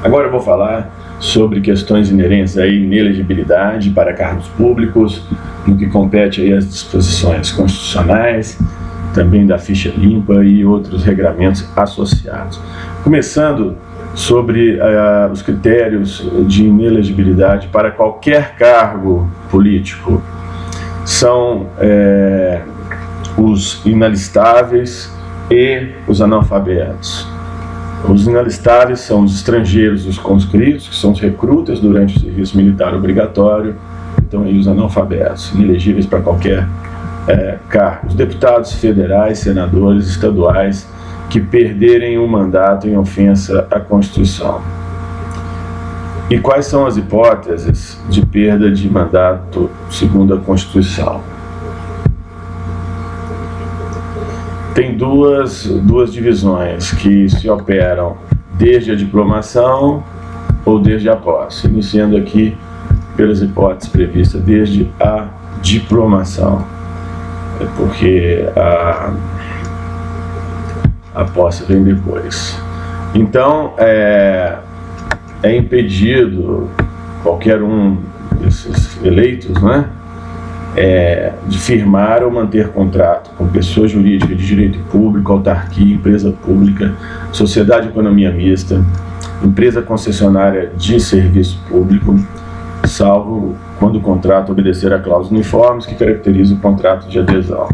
Agora eu vou falar sobre questões inerentes à inelegibilidade para cargos públicos, no que compete aí às disposições constitucionais, também da ficha limpa e outros regramentos associados. Começando sobre os critérios de inelegibilidade para qualquer cargo político. São os inalistáveis e os analfabetos. Os inalistáveis são os estrangeiros, os conscritos, que são os recrutas durante o serviço militar obrigatório. Então, aí os analfabetos, inelegíveis para qualquer cargo. Os deputados federais, senadores, estaduais, que perderem o mandato em ofensa à Constituição. E quais são as hipóteses de perda de mandato segundo a Constituição? Tem duas divisões que se operam desde a diplomação ou desde a posse, iniciando aqui pelas hipóteses previstas desde a diplomação, porque a posse vem depois. Então, é impedido qualquer um desses eleitos, né, de firmar ou manter contrato com pessoa jurídica de direito público, autarquia, empresa pública, sociedade de economia mista, empresa concessionária de serviço público, salvo quando o contrato obedecer a cláusulas uniformes que caracterizam o contrato de adesão.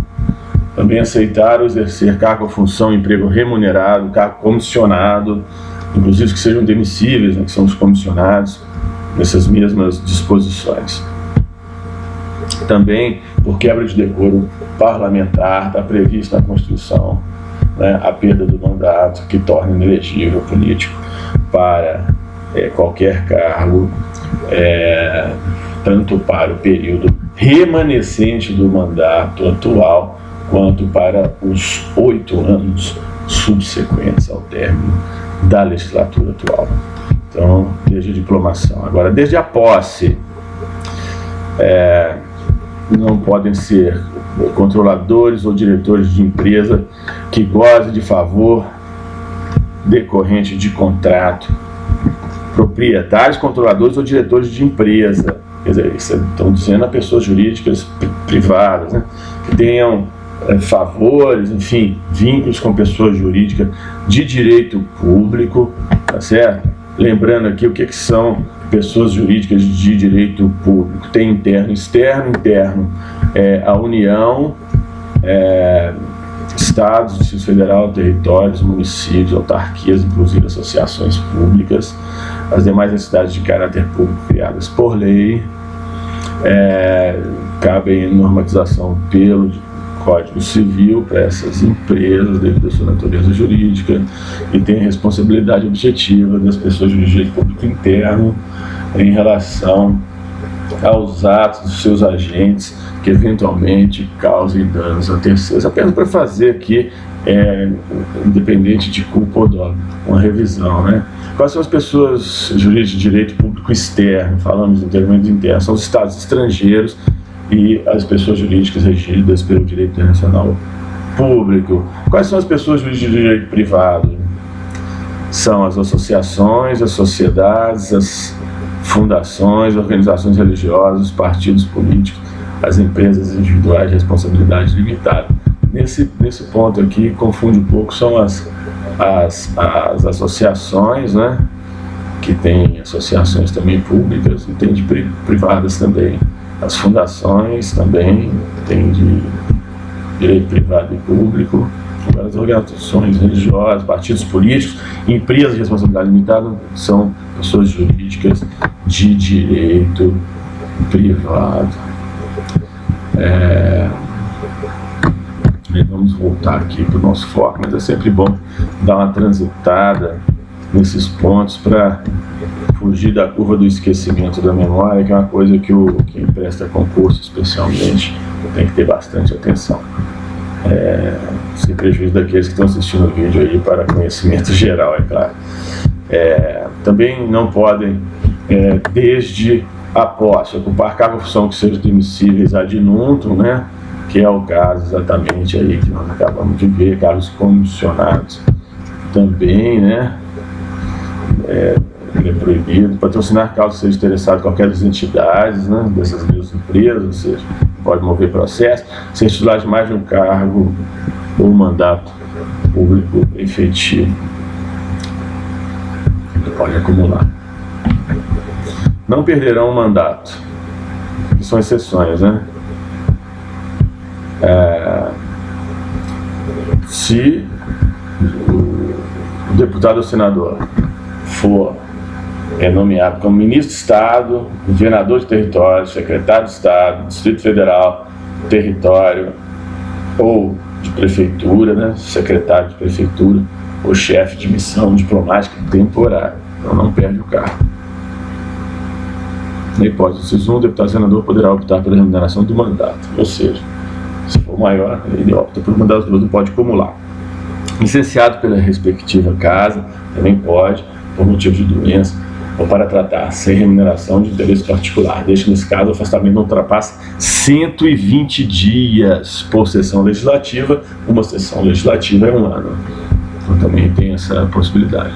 Também aceitar ou exercer cargo ou função, emprego remunerado, cargo comissionado, inclusive que sejam demissíveis, né, que são os comissionados, nessas mesmas disposições. Também, por quebra de decoro parlamentar, está previsto na Constituição, né, a perda do mandato, que torna inelegível político para qualquer cargo, tanto para o período remanescente do mandato atual, quanto para os 8 anos subsequentes ao término da legislatura atual. Então, desde a diplomação. Agora, desde a posse, não podem ser controladores ou diretores de empresa que gozem de favor decorrente de contrato, proprietários, controladores ou diretores de empresa. Quer dizer, estão dizendo a pessoas jurídicas privadas, né, que tenham favores, enfim, vínculos com pessoas jurídicas de direito público, tá certo? Lembrando aqui o que são pessoas jurídicas de direito público. Tem interno e externo. Interno a União, estados, Distrito Federal, territórios, municípios, autarquias, inclusive associações públicas, as demais entidades de caráter público criadas por lei, cabem normatização pelo Código Civil para essas empresas devido à sua natureza jurídica, e tem responsabilidade objetiva das pessoas de direito público interno em relação aos atos dos seus agentes que eventualmente causem danos a terceiros. Apenas para fazer aqui, independente de culpa ou dolo, uma revisão, né? Quais são as pessoas jurídicas de direito público externo? Falamos em termos internos, são os estados estrangeiros e as pessoas jurídicas regidas pelo direito internacional público. Quais são as pessoas jurídicas de direito privado? São as associações, as sociedades, as fundações, organizações religiosas, partidos políticos, as empresas individuais de responsabilidade limitada. Nesse ponto aqui, confunde um pouco, são as associações, né, que tem associações também públicas e tem de privadas também. As fundações também têm de direito privado e público. Agora, as organizações religiosas, partidos políticos, empresas de responsabilidade limitada são pessoas jurídicas de direito privado. Vamos voltar aqui para o nosso foco, mas é sempre bom dar uma transitada nesses pontos para fugir da curva do esquecimento da memória, que é uma coisa que quem presta concurso especialmente tem que ter bastante atenção. Sem prejuízo daqueles que estão assistindo o vídeo aí para conhecimento geral, é claro. Também não podem, desde a posse, ocupar cargo ou função que sejam demissíveis ad nutum, né? Que é o caso exatamente aí que nós acabamos de ver, cargos comissionados também, né? ele é proibido. Patrocinar caso seja interessado em qualquer das entidades, né, dessas mesmas empresas, ou seja, pode mover processo, ser titular de mais de um cargo ou mandato público efetivo. Pode acumular. Não perderão o mandato, que são exceções, né? Se o deputado ou senador for nomeado como ministro de Estado, governador de território, secretário de Estado, Distrito Federal, território ou de prefeitura, né? Secretário de prefeitura ou chefe de missão diplomática temporária, então não perde o cargo. Na hipótese 1, o deputado senador poderá optar pela remuneração do mandato, ou seja, se for maior, ele opta por uma das duas, não pode acumular. Licenciado pela respectiva casa, também pode, por motivo de doença, ou para tratar sem remuneração de interesse particular, desde que nesse caso o afastamento não ultrapasse 120 dias por sessão legislativa. Uma sessão legislativa é 1 ano, então também tem essa possibilidade.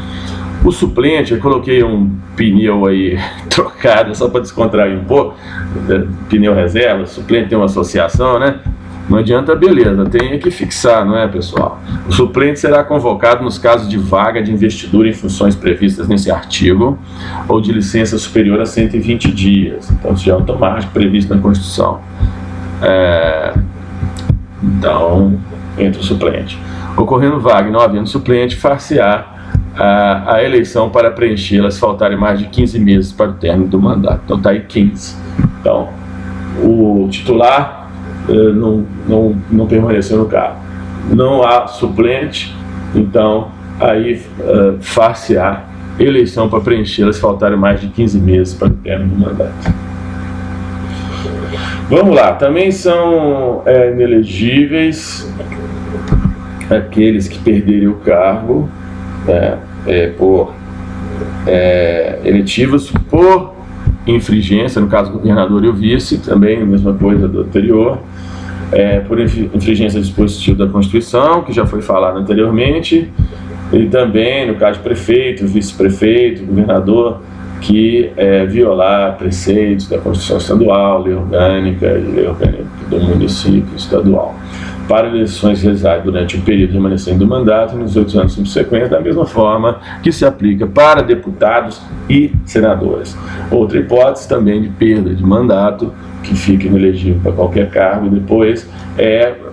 O suplente, eu coloquei um pneu aí trocado só para descontrair um pouco, pneu reserva, o suplente tem uma associação, né? Não adianta, beleza, tem que fixar, não é, pessoal? O suplente será convocado nos casos de vaga de investidura em funções previstas nesse artigo ou de licença superior a 120 dias. Então, isso já é automático, previsto na Constituição. Então, entra o suplente. Ocorrendo vaga e não havendo suplente, far-se-á a eleição para preenchê-la se faltarem mais de 15 meses para o término do mandato. Então, está aí 15. Então, o titular não permaneceu no cargo. Não há suplente, então aí far-se-á eleição para preenchê-la se faltarem mais de 15 meses para o término do mandato. Vamos lá, também são inelegíveis aqueles que perderem o cargo por eletivos por infringência, no caso do governador e o vice, também a mesma coisa do anterior, por infringência do dispositivo da Constituição, que já foi falado anteriormente, e também, no caso de prefeito, vice-prefeito, governador, que violar preceitos da Constituição Estadual, lei orgânica e lei orgânica do município estadual, para eleições realizadas durante o período remanescente do mandato e nos 8 anos subsequentes, da mesma forma que se aplica para deputados e senadores. Outra hipótese também de perda de mandato, que fica inelegível para qualquer cargo, e depois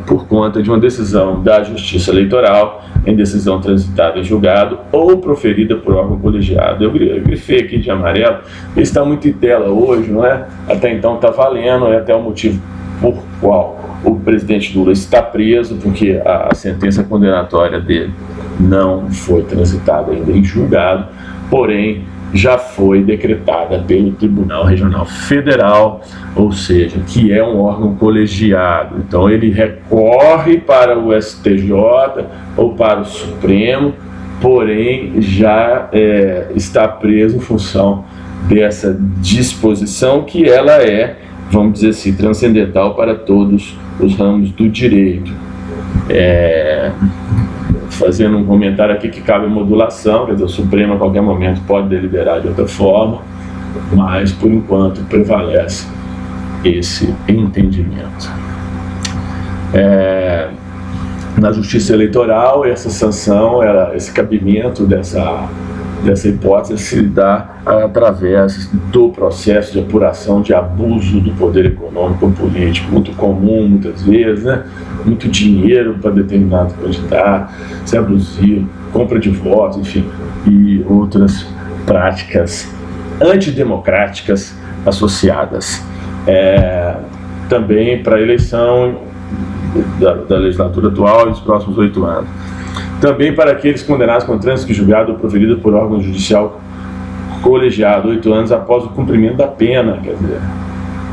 por conta de uma decisão da Justiça Eleitoral, em decisão transitada em julgado ou proferida por órgão colegiado. Eu grifei aqui de amarelo, está muito em tela hoje, não é? Até então está valendo, é até o motivo por qual o presidente Lula está preso, porque a sentença condenatória dele não foi transitada ainda em julgado, porém já foi decretada pelo Tribunal Regional Federal, ou seja, que é um órgão colegiado. Então ele recorre para o STJ ou para o Supremo, porém já está preso em função dessa disposição, que ela é, vamos dizer assim, transcendental para todos os ramos do direito. Fazendo um comentário aqui que cabe modulação, quer dizer, o Supremo a qualquer momento pode deliberar de outra forma, mas por enquanto prevalece esse entendimento. Na Justiça Eleitoral, essa sanção, esse cabimento dessa hipótese se dá através do processo de apuração de abuso do poder econômico ou político, muito comum muitas vezes, né? Muito dinheiro para determinado candidato, ser abusivo, compra de votos, enfim, e outras práticas antidemocráticas associadas. Também para a eleição da legislatura atual e dos próximos 8 anos. Também para aqueles condenados com trânsito julgado ou proferido por órgão judicial colegiado 8 anos após o cumprimento da pena, quer dizer,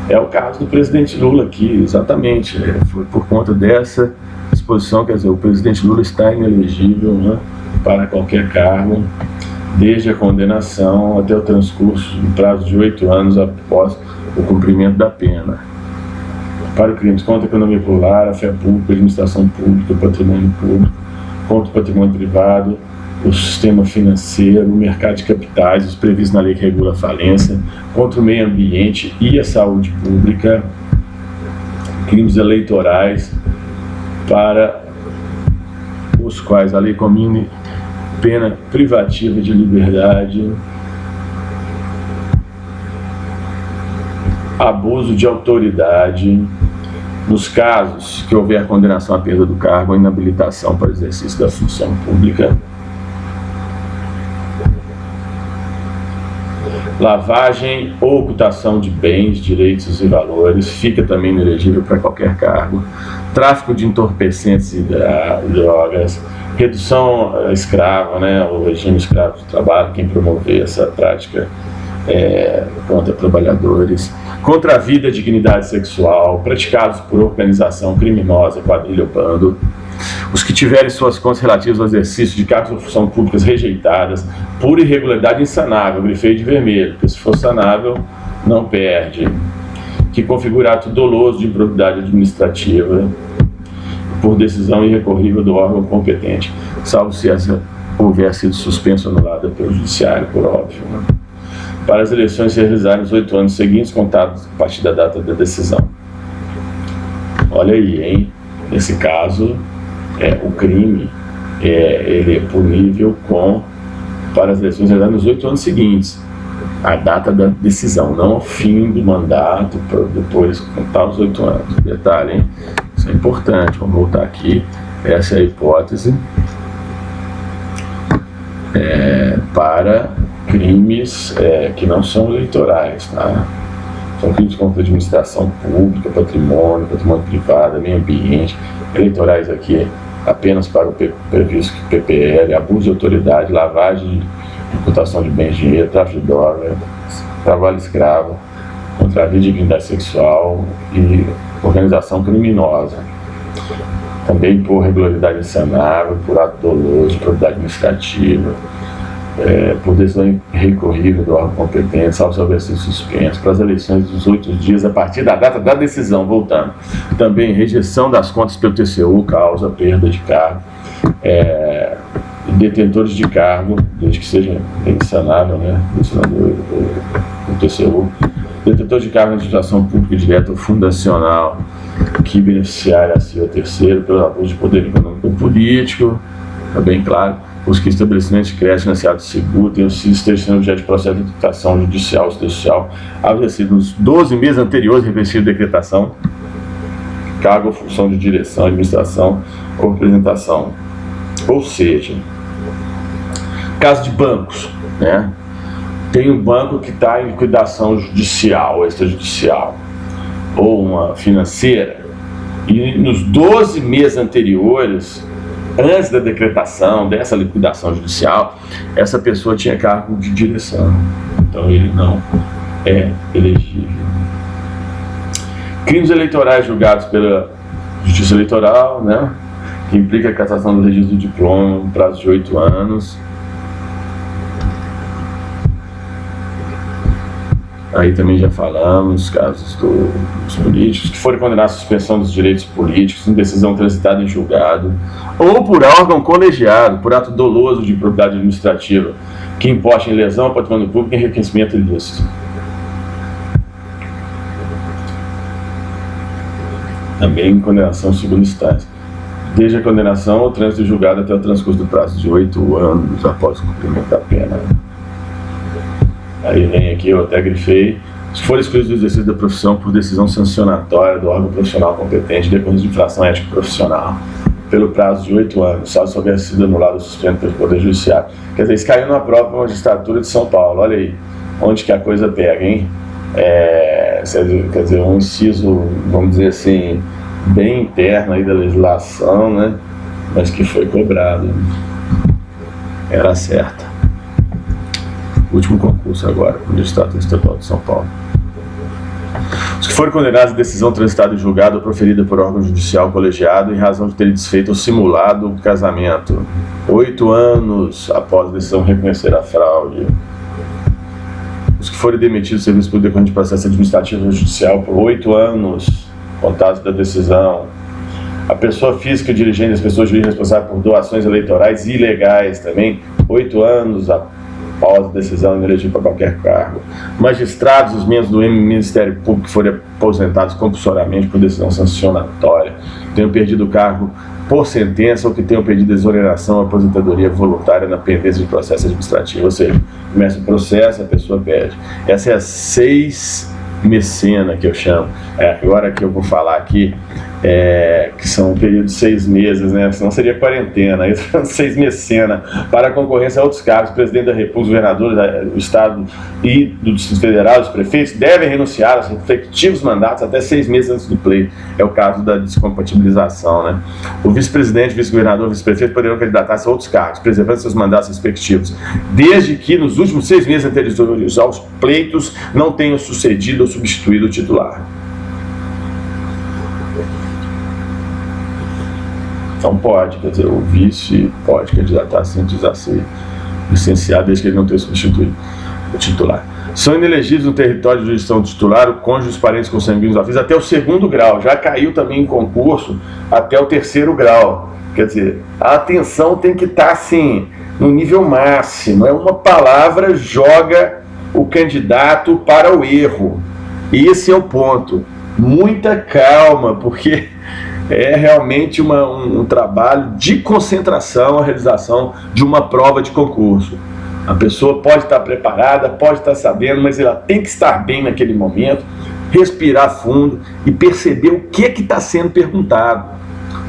é o caso do presidente Lula aqui, exatamente, foi por conta dessa disposição, quer dizer, o presidente Lula está inelegível, né, para qualquer cargo, desde a condenação até o transcurso do prazo de 8 anos após o cumprimento da pena. Para o crime contra a economia popular, a fé pública, a administração pública, o patrimônio público, contra o patrimônio privado o sistema financeiro, o mercado de capitais, os previstos na lei que regula a falência, contra o meio ambiente e a saúde pública, crimes eleitorais, para os quais a lei comina pena privativa de liberdade, abuso de autoridade, nos casos que houver condenação à perda do cargo ou inabilitação para o exercício da função pública, lavagem ou ocultação de bens, direitos e valores, fica também inelegível para qualquer cargo, tráfico de entorpecentes e drogas, redução escrava, né, o regime escravo de trabalho, quem promover essa prática contra trabalhadores, contra a vida e a dignidade sexual, praticados por organização criminosa, quadrilha ou bando, os que tiverem suas contas relativas ao exercício de cargos ou funções públicas rejeitadas por irregularidade insanável, grifei de vermelho, porque se for sanável, não perde, que configura ato doloso de improbidade administrativa por decisão irrecorrível do órgão competente, salvo se essa houver sido suspensa ou anulada pelo judiciário, por óbvio, né? Para as eleições se realizarem nos 8 anos seguintes, contados a partir da data da decisão. Olha aí, hein? Nesse caso, o crime ele é punível para as eleições realizadas nos 8 anos seguintes, a data da decisão, não o fim do mandato, para depois contar os 8 anos. Detalhe, hein? Isso é importante. Vamos voltar aqui. Essa é a hipótese para crimes que não são eleitorais, tá? São crimes contra a administração pública, patrimônio privado, meio ambiente. Eleitorais aqui apenas para o previsto PPL, abuso de autoridade, lavagem de imputação de bens, dinheiro, tráfico de droga, trabalho escravo, contra a vida e dignidade sexual e organização criminosa. Também por regularidade insanável, por ato doloso, de probidade administrativa, por decisão irrecorrível do órgão competente, salvo se houver sido suspenso, para as eleições dos 8 dias a partir da data da decisão, voltando. Também rejeição das contas pelo TCU, causa perda de cargo, detentores de cargo, desde que seja insanável, né, do TCU, detentores de cargo na administração pública direta ou fundacional que beneficiar a si ou terceiro pelo abuso de poder econômico ou político, está bem claro. Os que estabelecimentos de crédito financiado seguro têm sido sendo objeto de processo de decretação judicial ou extrajudicial, ao exercido nos 12 meses anteriores revestido de decretação, cargo ou função de direção, administração ou representação. Ou seja, caso de bancos, né? Tem um banco que está em liquidação judicial, extrajudicial, ou uma financeira, e nos 12 meses anteriores, antes da decretação dessa liquidação judicial, essa pessoa tinha cargo de direção, então ele não é elegível. Crimes eleitorais julgados pela Justiça Eleitoral, né, que implica a cassação do registro do diploma no prazo de 8 anos. Aí também já falamos, casos dos políticos que forem condenados à suspensão dos direitos políticos em decisão transitada em julgado, ou por órgão colegiado, por ato doloso de improbidade administrativa, que importe em lesão ao patrimônio público e enriquecimento ilícito. Também em condenação em segunda instância. Desde a condenação ao trânsito julgado até o transcurso do prazo de 8 anos após o cumprimento da pena. Aí vem aqui, eu até grifei: se for excluído do exercício da profissão por decisão sancionatória do órgão profissional competente decorrente de infração ética profissional, pelo prazo de 8 anos, salvo se houver sido anulado ou suspenso pelo Poder Judiciário. Quer dizer, isso caiu na própria magistratura de São Paulo. Olha aí, onde que a coisa pega, hein? Quer dizer, um inciso, vamos dizer assim, bem interno aí da legislação, né? Mas que foi cobrado. Era certa. Último concurso agora, no Distrito Estadual de São Paulo. Os que forem condenados à decisão transitada em julgado ou proferida por órgão judicial colegiado em razão de terem desfeito ou simulado o casamento, 8 anos após a decisão reconhecer a fraude. Os que forem demitidos do serviço público decorrente de processo administrativo ou judicial por 8 anos, contados da decisão. A pessoa física dirigente, as pessoas jurídicas responsáveis por doações eleitorais ilegais também, 8 anos após a decisão de eleger para qualquer cargo. Magistrados, os membros do Ministério Público que forem aposentados compulsoriamente por decisão sancionatória, tenham perdido o cargo por sentença ou que tenham pedido exoneração ou aposentadoria voluntária na pendência de processo administrativo. Ou seja, começa o processo, a pessoa perde. Essa é a 6 mecena que eu chamo. Agora que eu vou falar aqui, que são um período de 6 meses, né? Senão seria quarentena. Aí 6 mecena para a concorrência a outros cargos. O presidente da República, o governador do Estado e do Distrito Federal, os prefeitos, devem renunciar aos respectivos mandatos até 6 meses antes do pleito. É o caso da descompatibilização, né? O vice-presidente, vice-governador, vice-prefeito poderão candidatar-se a outros cargos, preservando seus mandatos respectivos, desde que nos últimos 6 meses anteriores aos pleitos não tenham sucedido ou substituído o titular. Então pode, quer dizer, o vice pode candidatar-se antes a ser licenciado, desde que ele não tenha substituído o titular. São inelegíveis no território de jurisdição do titular o cônjuge, os parentes consanguíneos afins até o 2º grau. Já caiu também em concurso até o 3º grau. Quer dizer, a atenção tem que estar assim, no nível máximo. É uma palavra, joga o candidato para o erro. Esse é o ponto. Muita calma, porque é realmente um trabalho de concentração a realização de uma prova de concurso. A pessoa pode estar preparada, pode estar sabendo, mas ela tem que estar bem naquele momento, respirar fundo e perceber o que está sendo perguntado.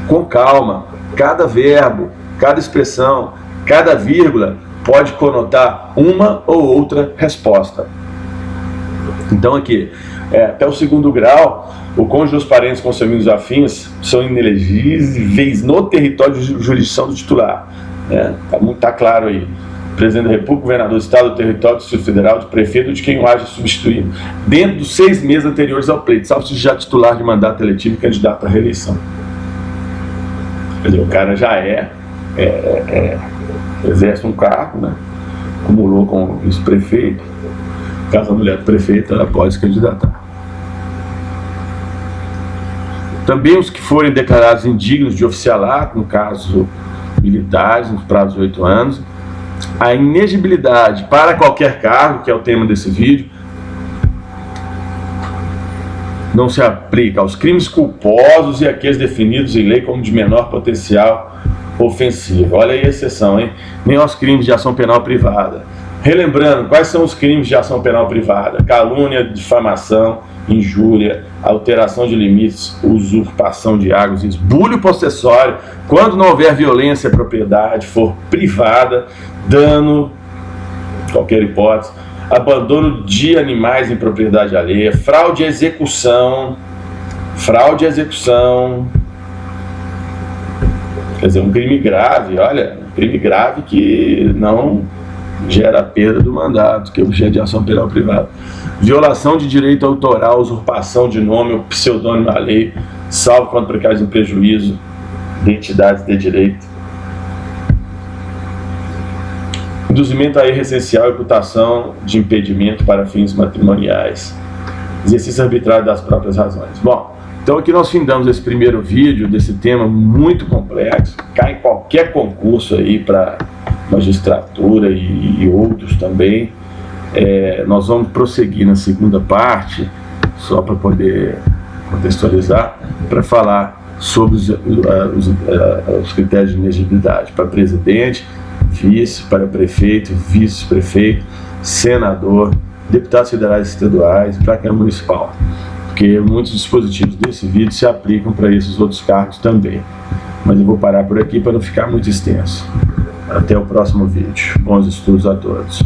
Com calma, cada verbo, cada expressão, cada vírgula pode conotar uma ou outra resposta. Então aqui, até o 2º grau, o cônjuge, os parentes consanguíneos afins são inelegíveis no território de jurisdição do titular. Tá claro aí. Presidente da República, governador do Estado, do território do Distrito Federal, do prefeito, de quem o haja substituído, dentro dos 6 meses anteriores ao pleito, salvo se já titular de mandato eletivo e candidato à reeleição. Quer dizer, o cara já exerce um cargo, né? Acumulou com o vice-prefeito. Caso a mulher do prefeito, ela pode se candidatar. Também os que forem declarados indignos de oficialato, no caso militares, nos prazos de 8 anos, a inegibilidade para qualquer cargo, que é o tema desse vídeo, não se aplica aos crimes culposos e aqueles definidos em lei como de menor potencial ofensivo. Olha aí a exceção, hein? Nem aos crimes de ação penal privada. Relembrando, quais são os crimes de ação penal privada? Calúnia, difamação, injúria, alteração de limites, usurpação de águas, esbulho possessório, quando não houver violência à propriedade, for privada, dano, qualquer hipótese, abandono de animais em propriedade alheia, fraude à execução, quer dizer, um crime grave, olha, um crime grave que não gera a perda do mandato, que é objeto de ação penal privada. Violação de direito autoral, usurpação de nome ou pseudônimo à lei, salvo quando precausa em prejuízo de entidades de direito. Induzimento a erro essencial e imputação de impedimento para fins matrimoniais. Exercício arbitrário das próprias razões. Bom, então aqui nós findamos esse primeiro vídeo desse tema muito complexo, cai em qualquer concurso aí para magistratura e outros também. Nós vamos prosseguir na segunda parte, só para poder contextualizar, para falar sobre os critérios de inegibilidade para presidente, vice, para prefeito, vice-prefeito, senador, deputados federais e estaduais, para a Câmara Municipal, porque muitos dispositivos desse vídeo se aplicam para esses outros cargos também. Mas eu vou parar por aqui para não ficar muito extenso. Até o próximo vídeo. Bons estudos a todos.